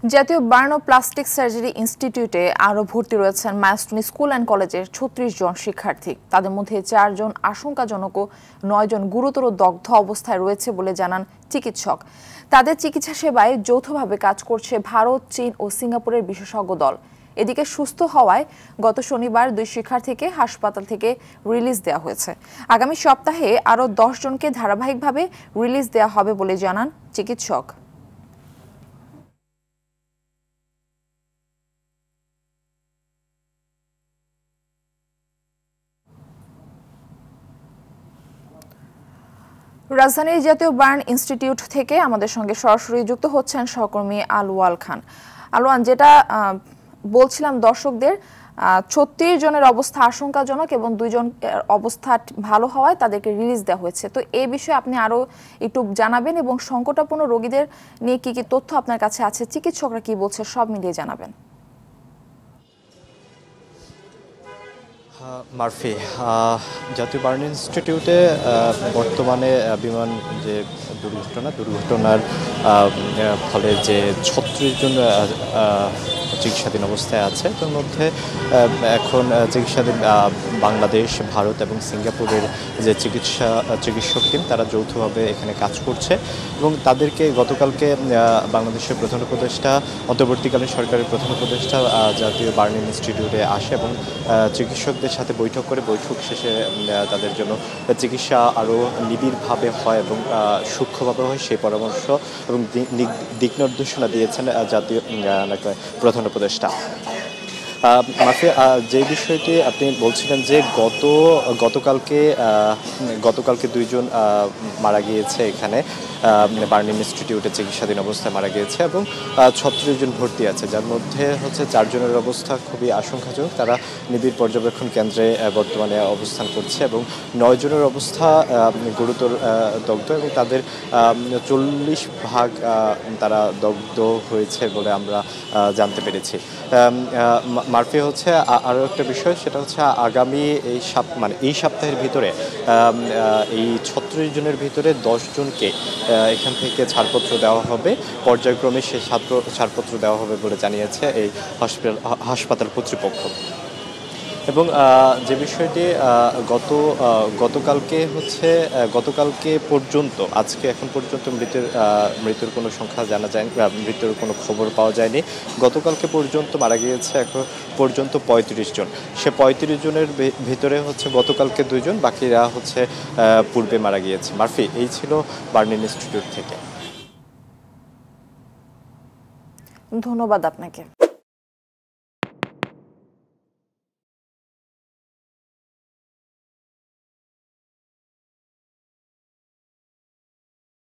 জাতীয় বার্ন ও plastic surgery ইনস্টিটিউটে আরও ভর্তি রয়েছেন মাইলস্টোন স্কুল অ্যান্ড কলেজের ৩৬ জন শিক্ষার্থী। তাদের মধ্যে ৪ জন আশঙ্কাজনক ও ৯ জন গুরুতর দগ্ধ অবস্থায় রয়েছে বলে জানান চিকিৎসক। তাদের চিকিৎসা সেবায় যৌথভাবে কাজ করছে ভারত, চীন ও সিঙ্গাপুরের বিশেষজ্ঞ দল। এদিকে সুস্থ হওয়ায় গত শনিবার ২ শিক্ষার্থীকে হাসপাতাল থেকে রিলিজ দেওয়া হয়েছে। আগামী সপ্তাহে আরও ১০ জনকে ধারাবাহিকভাবে রিলিজ দেওয়া হবে বলে জানান চিকিৎসক। রাজধানীর জাতীয় বার্ন ইনস্টিটিউট থেকে আমাদের সঙ্গে সরাসরি যুক্ত হচ্ছেন সহকর্মী আলওয়াল খান। আলওয়ান, যেটা বলছিলাম দর্শকদের, ৩৬ জনের অবস্থা আশঙ্কাজনক এবং ২ জন অবস্থা ভালো হওয়ায় তাদেরকে রিলিজ দেওয়া হয়েছে। তো এই বিষয়ে আপনি আরো একটু জানাবেন এবং সংকটাপন্ন রোগীদের নিয়ে কি কি তথ্য আপনার কাছে আছে, চিকিৎসকরা কি বলছে, সব মিলিয়ে জানাবেন। মারফি, জাতীয় বার্ন ইনস্টিটিউটে বর্তমানে বিমান যে দুর্ঘটনার ফলে যে ৩৬ জন চিকিৎসাধীন অবস্থায় আছে, তার মধ্যে এখন চিকিৎসাধীন বাংলাদেশ, ভারত এবং সিঙ্গাপুরের যে চিকিৎসক টিম তারা যৌথভাবে এখানে কাজ করছে এবং তাদেরকে গতকালকে বাংলাদেশের প্রধান উপদেষ্টা, অন্তর্বর্তীকালীন সরকারের প্রধান উপদেষ্টা জাতীয় বার্ন ইনস্টিটিউটে আসে এবং চিকিৎসকদের সাথে বৈঠক শেষে তাদের জন্য চিকিৎসা আরও নিবিড়ভাবে হয় এবং সূক্ষ্মভাবে হয় সেই পরামর্শ এবং দিক নির্দেশনা দিয়েছেন জাতীয় প্রধান উপদেষ্টা। মাফি, যে বিষয়টি আপনি বলছিলেন যে গতকালকে ২ জন মারা গিয়েছে এখানে বার্ন ইনস্টিটিউটে চিকিৎসাধীন অবস্থায় মারা গিয়েছে এবং ৩৬ জন ভর্তি আছে, যার মধ্যে ৪ জনের অবস্থা খুবই আশঙ্কাজনক। তারা নিবিড় পর্যবেক্ষণ কেন্দ্রে বর্তমানে অবস্থান করছে এবং ৯ জনের অবস্থা গুরুতর দগ্ধ এবং তাদের ৪০% তারা দগ্ধ হয়েছে বলে আমরা জানতে পেরেছি। মারফি, আরও একটা বিষয়, সেটা হচ্ছে আগামী এই সপ্তাহের ভিতরে এই ৩৬ জনের ভিতরে ১০ জনকে এখান থেকে ছাড়পত্র দেওয়া হবে, পর্যায়ক্রমে সে ছাড়পত্র দেওয়া হবে বলে জানিয়েছে এই হাসপাতাল কর্তৃপক্ষ। এবং যে বিষয়টি গতকালকে পর্যন্ত, আজকে এখন পর্যন্ত মৃত্যুর কোনো সংখ্যা জানা যায়নি, মৃত্যুর কোনো খবর পাওয়া যায়নি। গতকালকে পর্যন্ত মারা গিয়েছে এখন পর্যন্ত ৩৫ জন। সে ৩৫ জনের ভিতরে গতকালকে ২ জন, বাকিরা পূর্বে মারা গিয়েছে। মারফি, এই ছিল বার্ন ইনস্টিটিউট থেকে। ধন্যবাদ আপনাকে।